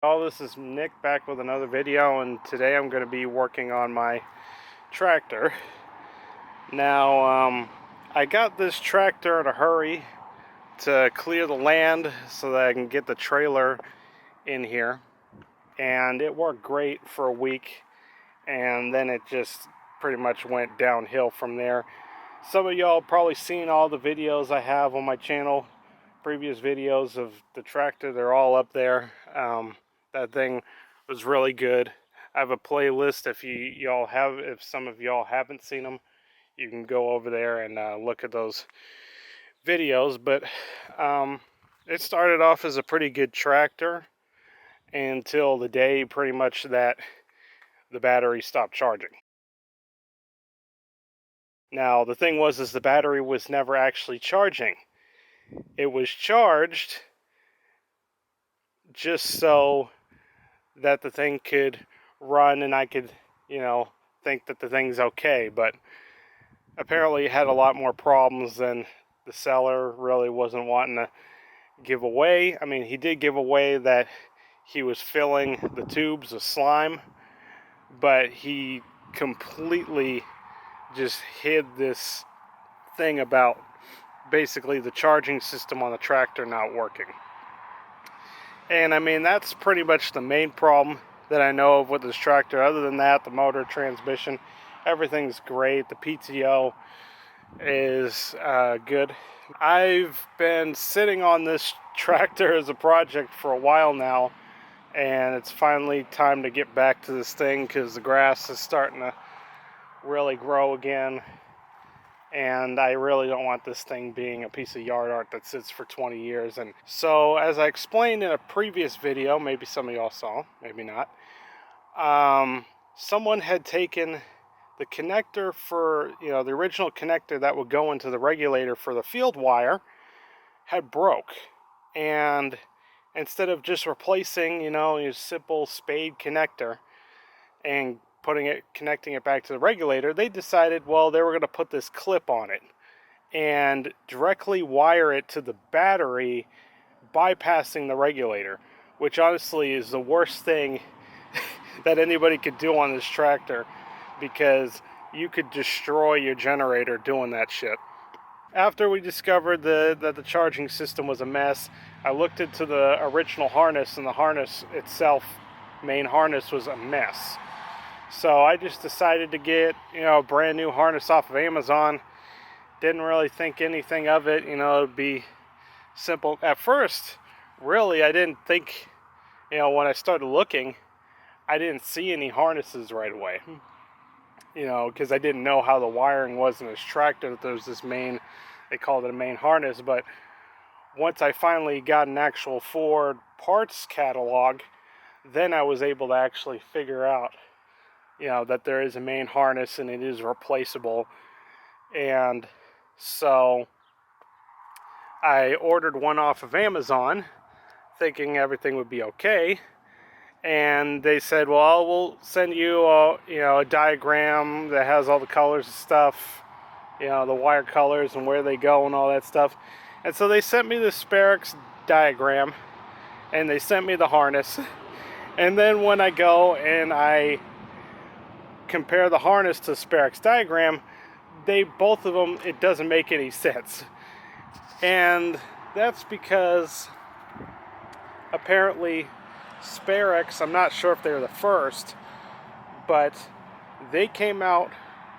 All this is Nick back with another video, and today I'm going to be working on my tractor. Now, I got this tractor in a hurry to clear the land so that I can get the trailer in here, and it worked great for a week, and then it just pretty much went downhill from there. Some of y'all probably seen all the videos I have on my channel, previous videos of the tractor. They're all up there. That thing was really good. I have a playlist. If some of y'all haven't seen them, you can go over there and look at those videos. But it started off as a pretty good tractor until the day pretty much that the battery stopped charging. Now the thing was, is the battery was never actually charging. It was charged just so that the thing could run and I could, think that the thing's okay. But apparently it had a lot more problems than the seller really wasn't wanting to give away. I mean, he did give away that he was filling the tubes with slime, but he completely just hid this thing about basically the charging system on the tractor not working. And I mean, that's pretty much the main problem that I know of with this tractor. Other than that, the motor, transmission, everything's great. The PTO is good. I've been sitting on this tractor as a project for a while now, and it's finally time to get back to this thing because the grass is starting to really grow again. And I really don't want this thing being a piece of yard art that sits for 20 years. And so, as I explained in a previous video, maybe some of y'all saw, maybe not, someone had taken the connector for, the original connector that would go into the regulator for the field wire had broke. And instead of just replacing, your simple spade connector and connecting it back to the regulator, they decided, well, they were going to put this clip on it and directly wire it to the battery, bypassing the regulator, which honestly is the worst thing that anybody could do on this tractor, because you could destroy your generator doing that shit. After we discovered that the charging system was a mess, I looked into the original harness, and the harness itself, main harness, was a mess. So I just decided to get, a brand new harness off of Amazon. Didn't really think anything of it, it'd be simple. At first, really, I didn't think, when I started looking, I didn't see any harnesses right away. Because I didn't know how the wiring was in this tractor, that there was this main, they called it a main harness. But once I finally got an actual Ford parts catalog, then I was able to actually figure out that there is a main harness and it is replaceable. And so I ordered one off of Amazon thinking everything would be okay. And they said, well, we'll send you a diagram that has all the colors and stuff, the wire colors and where they go and all that stuff. And so they sent me the Sperex diagram and they sent me the harness. And then when I go and I compare the harness to Sperex diagram, both of them, it doesn't make any sense. And that's because apparently Sperex, I'm not sure if they were the first, but they came out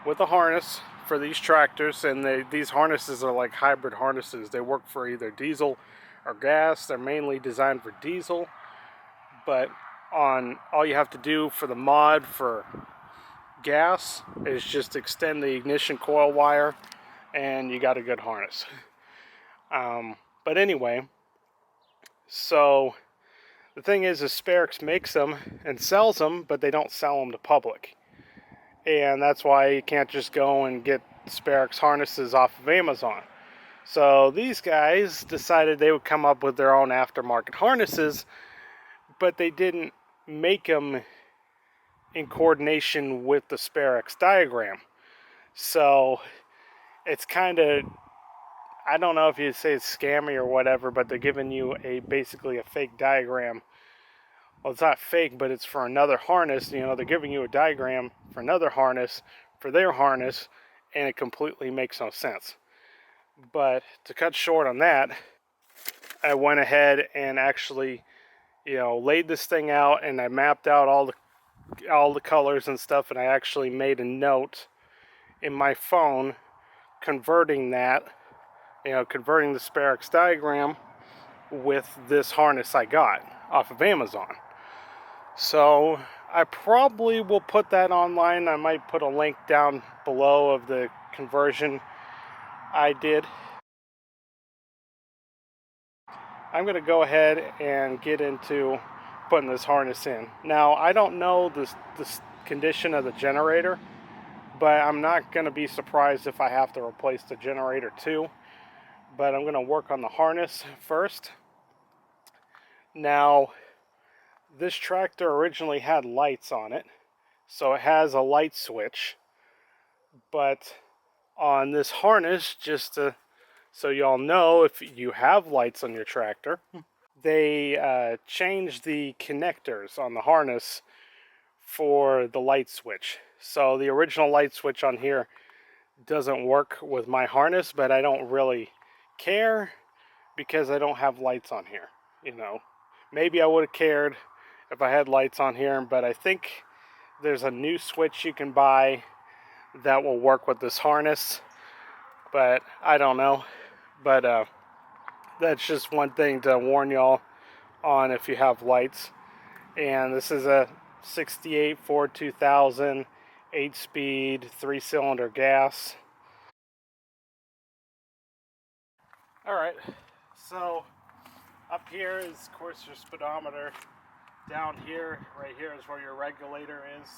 with a harness for these tractors, and these harnesses are like hybrid harnesses. They work for either diesel or gas. They're mainly designed for diesel, but all you have to do for the mod for gas is just extend the ignition coil wire and you got a good harness. But anyway, so the thing is Sperex makes them and sells them, but they don't sell them to public. And that's why you can't just go and get Sperex harnesses off of Amazon. So these guys decided they would come up with their own aftermarket harnesses, but they didn't make them in coordination with the Sperex diagram. So it's kind of, I don't know if you'd say it's scammy or whatever, but they're giving you basically a fake diagram well, it's not fake, but it's for another harness. You know, they're giving you a diagram for another harness for their harness, and it completely makes no sense. But to cut short on that, I went ahead and actually, you know, laid this thing out, and I mapped out all the colors and stuff, and I actually made a note in my phone converting that, you know, converting the SpareX diagram with this harness I got off of Amazon. So I probably will put that online. I might put a link down below of the conversion I did. I'm going to go ahead and get into putting this harness in. Now, I don't know this condition of the generator, but I'm not going to be surprised if I have to replace the generator too. But I'm going to work on the harness first. Now, this tractor originally had lights on it, so it has a light switch. But on this harness, just so y'all know, if you have lights on your tractor, they changed the connectors on the harness for the light switch. So the original light switch on here doesn't work with my harness, but I don't really care because I don't have lights on here. You know, maybe I would have cared if I had lights on here, but I think there's a new switch you can buy that will work with this harness, but I don't know. But that's just one thing to warn y'all on if you have lights. And this is a 68 Ford 2000 8-speed 3-cylinder gas. Alright, so up here is, of course, your speedometer. Down here, right here, is where your regulator is.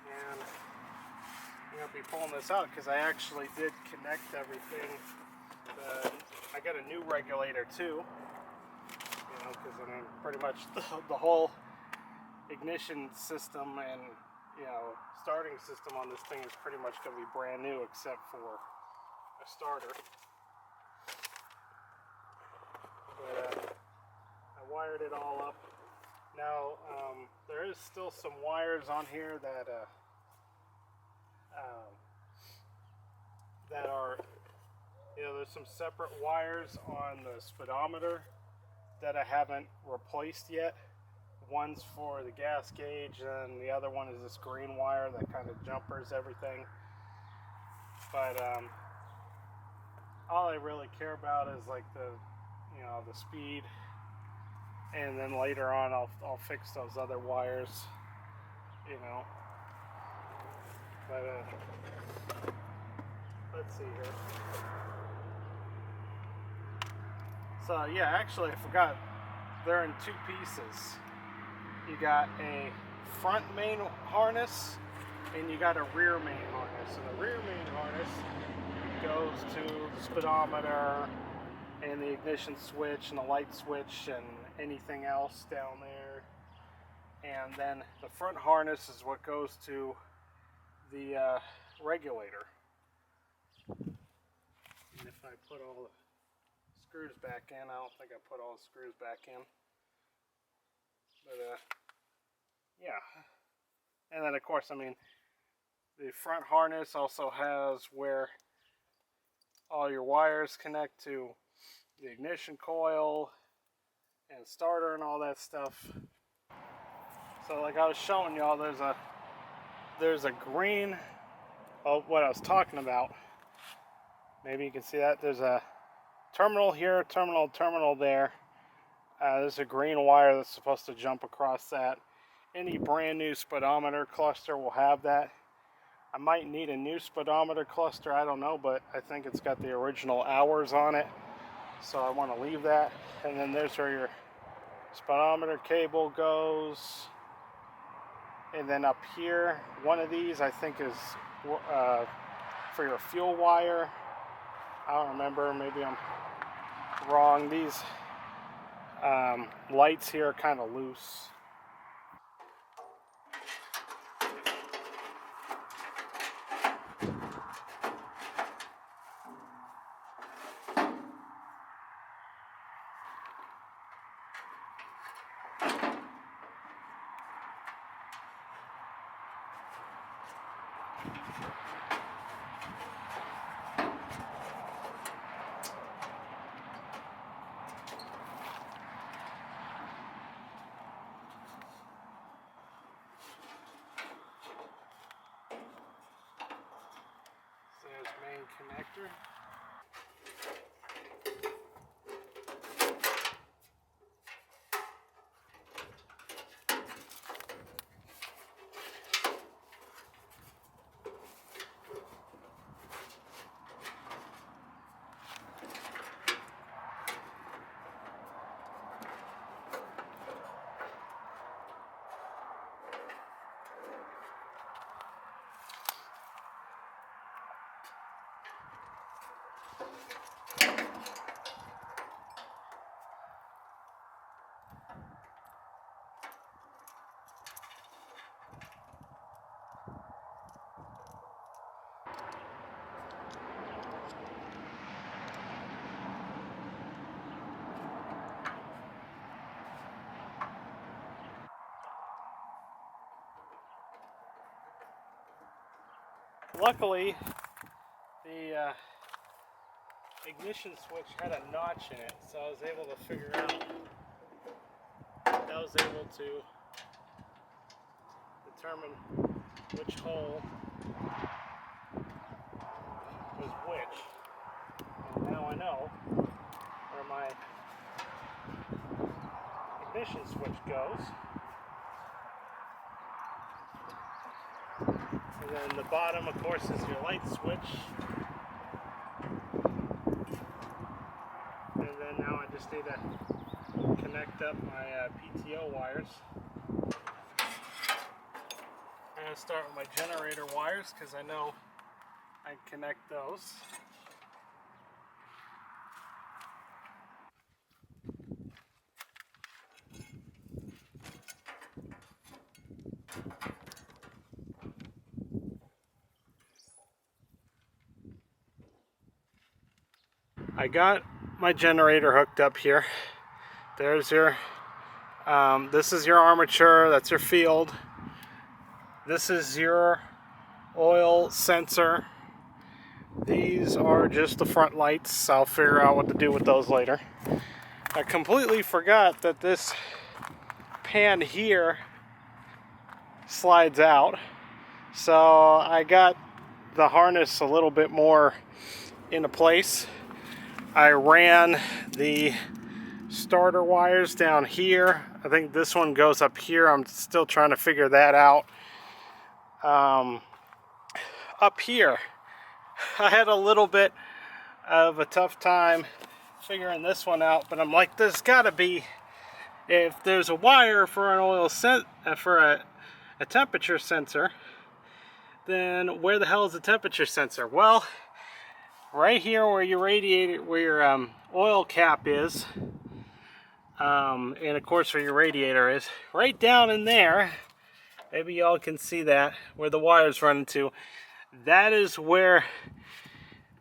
And I'm going to be pulling this out because I actually did connect everything. I got a new regulator too. You know, because I mean, pretty much the whole ignition system and, you know, starting system on this thing is pretty much going to be brand new except for a starter. But I wired it all up. Now, there is still some wires on here that are, you know, there's some separate wires on the speedometer that I haven't replaced yet. One's for the gas gauge, and the other one is this green wire that kind of jumpers everything. But all I really care about is like the, you know, the speed, and then later on I'll fix those other wires, you know. But let's see here. So yeah, actually I forgot, they're in two pieces. You got a front main harness and you got a rear main harness. And the rear main harness goes to the speedometer and the ignition switch and the light switch and anything else down there. And then the front harness is what goes to the regulator. And if I put all the screws back in, I don't think I put all the screws back in. But yeah. And then of course, I mean, the front harness also has where all your wires connect to the ignition coil and starter and all that stuff. So like I was showing y'all, there's a green, oh, what I was talking about. Maybe you can see that. There's a terminal here, terminal there. There's a green wire that's supposed to jump across that. Any brand new speedometer cluster will have that. I might need a new speedometer cluster, I don't know, but I think it's got the original hours on it, so I want to leave that. And then there's where your speedometer cable goes. And then up here, one of these I think is for your fuel wire. I don't remember, maybe I'm wrong. These lights here are kind of loose. There's main connector. Luckily, the ignition switch had a notch in it, so I was able to figure out, I was able to determine which hole was which. And now I know where my ignition switch goes. And then the bottom, of course, is your light switch. And then now I just need to connect up my PTO wires. I'm going to start with my generator wires because I know I can connect those. I got my generator hooked up here. There's your, this is your armature, that's your field. This is your oil sensor. These are just the front lights. I'll figure out what to do with those later. I completely forgot that this pan here slides out. So I got the harness a little bit more into place. I ran the starter wires down here. I think this one goes up here. I'm still trying to figure that out. Up here, I had a little bit of a tough time figuring this one out, but I'm like, there's gotta be, if there's a wire for an oil for a temperature sensor, then where the hell is the temperature sensor? Well, right here where your radiator, where your oil cap is, and of course where your radiator is, right down in there, maybe y'all can see that, where the wires run into, that is where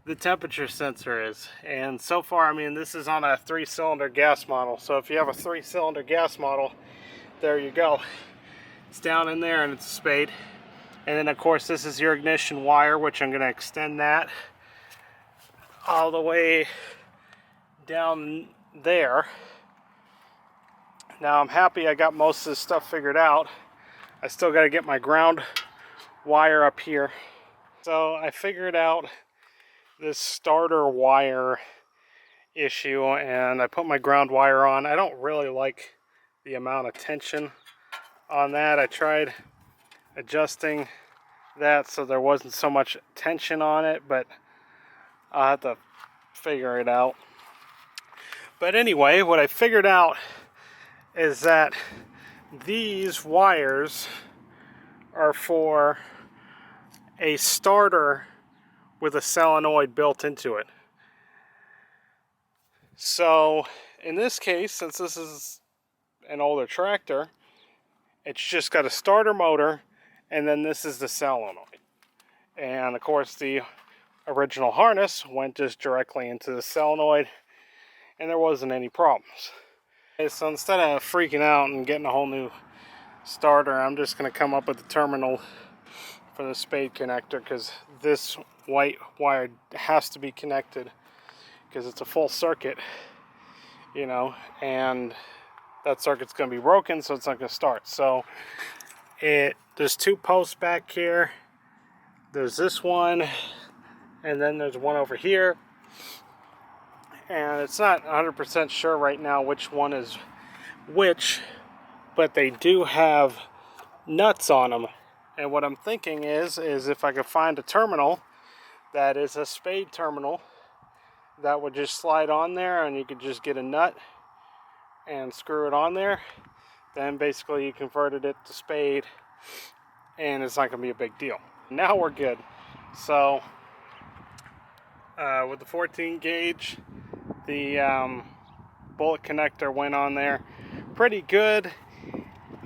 the temperature sensor is. And so far, I mean, this is on a 3-cylinder gas model, so if you have a 3-cylinder gas model, there you go. It's down in there and it's a spade. And then of course this is your ignition wire, which I'm going to extend that all the way down there. Now I'm happy I got most of this stuff figured out. I still got to get my ground wire up here. So I figured out this starter wire issue and I put my ground wire on. I don't really like the amount of tension on that. I tried adjusting that so there wasn't so much tension on it, but I'll have to figure it out. But anyway, what I figured out is that these wires are for a starter with a solenoid built into it. So in this case, since this is an older tractor, it's just got a starter motor and then this is the solenoid. And of course the original harness went just directly into the solenoid and there wasn't any problems. Okay, so instead of freaking out and getting a whole new starter, I'm just going to come up with a terminal for the spade connector, because this white wire has to be connected because it's a full circuit, you know, and that circuit's going to be broken, so it's not going to start. So there's two posts back here. There's this one, and then there's one over here, and it's not 100% sure right now which one is which, but they do have nuts on them. And what I'm thinking is if I could find a terminal that is a spade terminal that would just slide on there, and you could just get a nut and screw it on there, then basically you converted it to spade, and it's not going to be a big deal. Now we're good. So with the 14 gauge, the bullet connector went on there pretty good.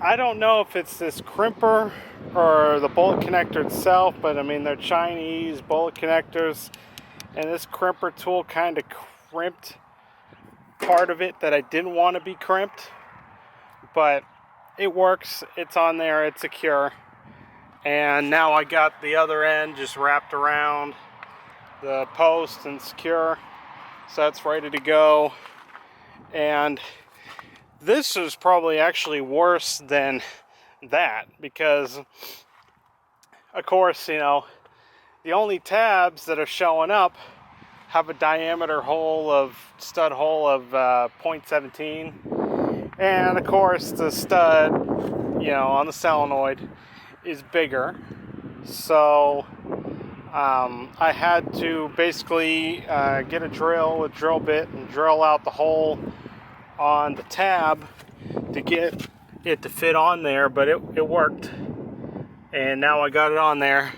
I don't know if it's this crimper or the bullet connector itself, but I mean, they're Chinese bullet connectors, and this crimper tool kind of crimped part of it that I didn't want to be crimped, but it works. It's on there, it's secure, and now I got the other end just wrapped around the post and secure, so that's ready to go. And this is probably actually worse than that, because of course, you know, the only tabs that are showing up have a diameter hole of stud hole of 0.17, and of course the stud, you know, on the solenoid is bigger. So I had to basically get a drill with drill bit and drill out the hole on the tab to get it to fit on there, but it worked, and now I got it on there.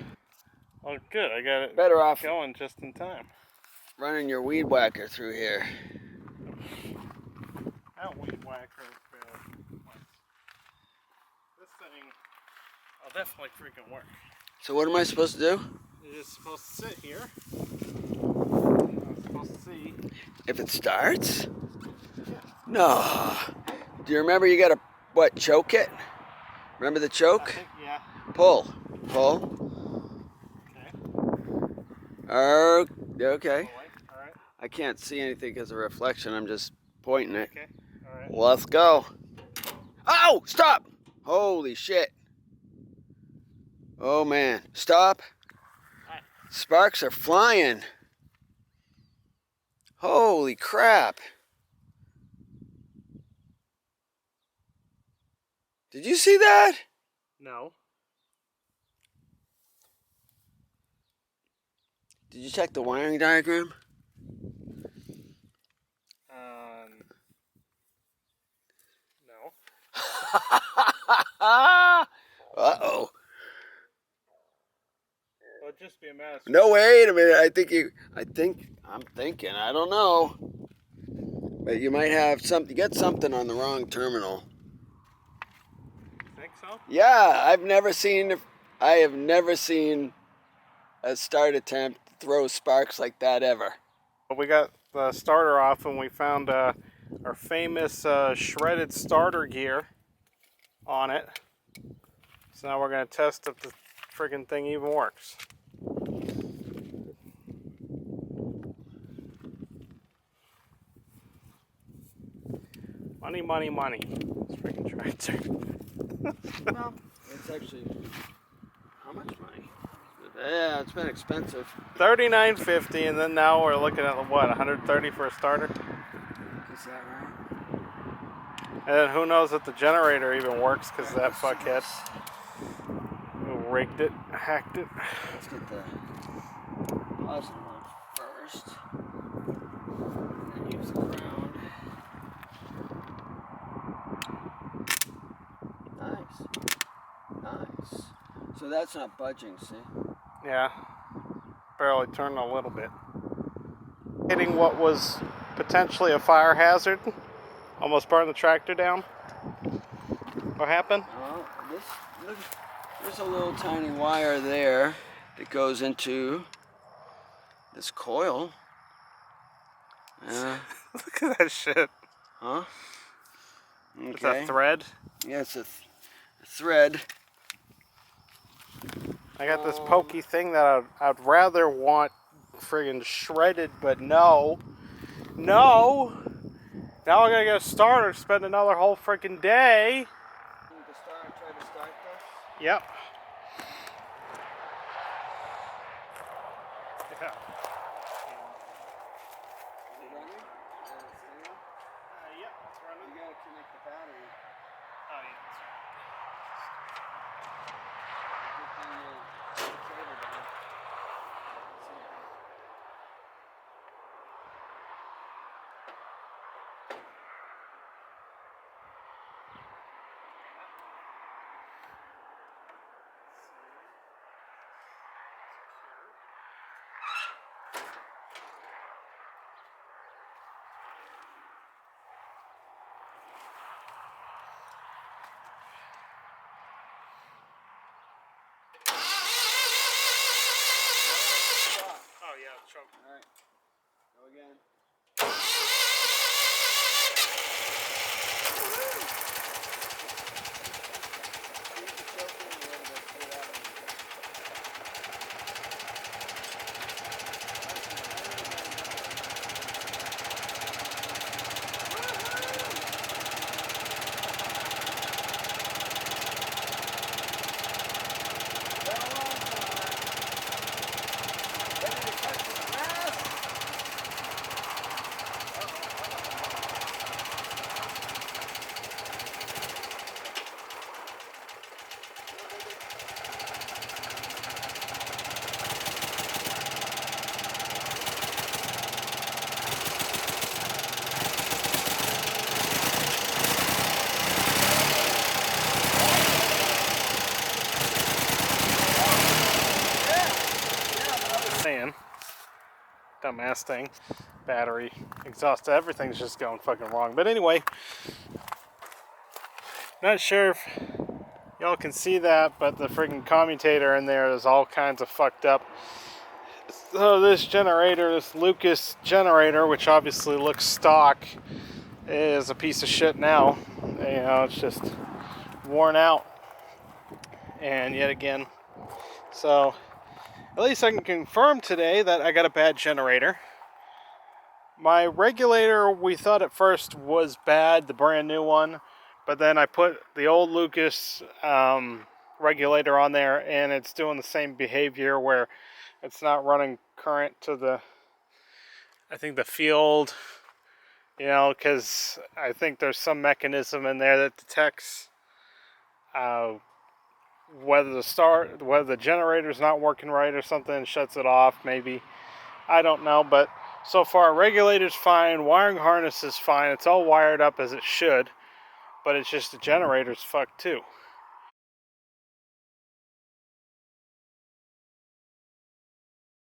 Oh good, I got it Better off going just in time. running your weed whacker through here. That weed whacker is bad. This thing will definitely freaking work. So what am I supposed to do? You're just supposed to sit here. I'm supposed to see. If it starts? Yeah. No. Do you remember you gotta, what, choke it? Remember the I choke? think, yeah. Pull. Pull. Okay. Okay. All right. I can't see anything because of reflection. I'm just pointing it. Okay. All right. Let's go. Oh, stop! Holy shit. Oh man, stop. Hi. Sparks are flying. Holy crap. Did you see that? No. Did you check the wiring diagram? No. Uh-oh. It'll just be a mess. No, wait a minute. I'm thinking, I don't know. But you might have something, get something on the wrong terminal. Think so? Yeah, I have never seen a start attempt throw sparks like that ever. We got the starter off, and we found our famous shredded starter gear on it. So now we're going to test if the friggin' thing even works. Money, money, money. This friggin' tractor. Well, it's actually, how much money? Yeah, it's been expensive. $39.50, and then now we're looking at what, $130 for a starter? Is that right? And then who knows if the generator even works, because that fuckhead rigged it, hacked it. Let's get the positive one first. And then use the ground. Nice. Nice. So that's not budging, see? Yeah, barely turned a little bit. Hitting what was potentially a fire hazard, almost burned the tractor down. What happened? Well, look, there's a little tiny wire there that goes into this coil. Look at that shit. Huh? Is that Okay. thread? Yeah, it's a thread. I got this pokey thing that I'd rather want friggin' shredded, but no. No! Now I gotta get a starter, spend another whole freaking day. Try to start this. Yep. Yeah. Is it running? Yep, it's running. You gotta connect the battery. Oh, yeah, that's right. Good thing the cable down. Oh, yeah, it's choking. Alright, go again. Saying, dumbass thing, battery, exhaust, everything's just going fucking wrong. But anyway, not sure if y'all can see that, but the freaking commutator in there is all kinds of fucked up. So this generator, this Lucas generator, which obviously looks stock, is a piece of shit now. You know, it's just worn out. And yet again, so at least I can confirm today that I got a bad generator. My regulator, we thought at first was bad, the brand new one, but then I put the old Lucas regulator on there, and it's doing the same behavior where it's not running current to the, I think, the field, you know, because I think there's some mechanism in there that detects whether the generator's not working right or something, and shuts it off, maybe. I don't know, but so far regulator's fine, wiring harness is fine, it's all wired up as it should, but it's just the generator's fucked too.